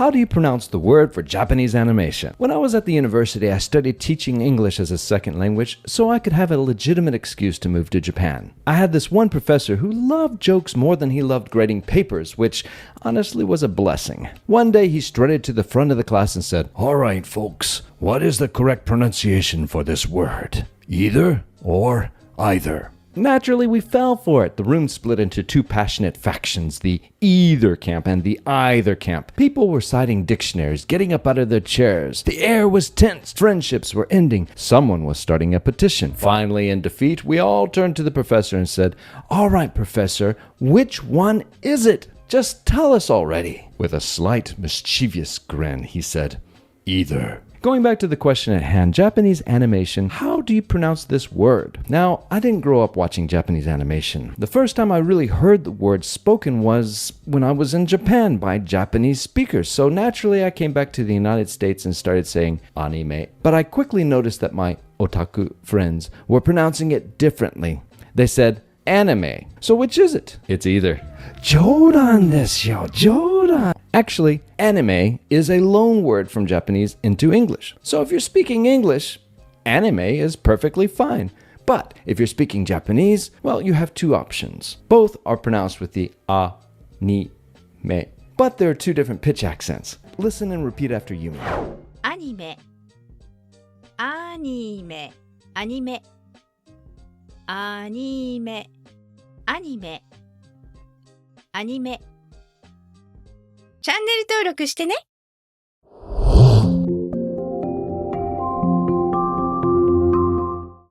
How do you pronounce the word for Japanese animation? When I was at the university, I studied teaching English as a second language so I could have a legitimate excuse to move to Japan. I had this one professor who loved jokes more than he loved grading papers, which honestly was a blessing. One day he strutted to the front of the class and said, "All right, folks, what is the correct pronunciation for this word? Either or either?" Naturally, we fell for it. The room split into two passionate factions, the either camp and the either camp. People were citing dictionaries, getting up out of their chairs. The air was tense. Friendships were ending. Someone was starting a petition. Finally, in defeat, we all turned to the professor and said, "All right, professor, which one is it? Just tell us already." With a slight mischievous grin, he said, "Either." Going back to the question at hand, Japanese animation, how do you pronounce this word? Now, I didn't grow up watching Japanese animation. The first time I really heard the word spoken was when I was in Japan by Japanese speakers. So naturally, I came back to the United States and started saying Ah-nee-may. But I quickly noticed that my otaku friends were pronouncing it differently. They said anime. So which is it? It's either. Jodan desu yo, jodan. Actually, anime is a loan word from Japanese into English. So if you're speaking English, anime is perfectly fine. But if you're speaking Japanese, well, you have two options. Both are pronounced with the ah-nee-may. But there are two different pitch accents. Listen and repeat after Yumi. Anime, anime, anime, anime, anime, anime。チャンネル登録してね。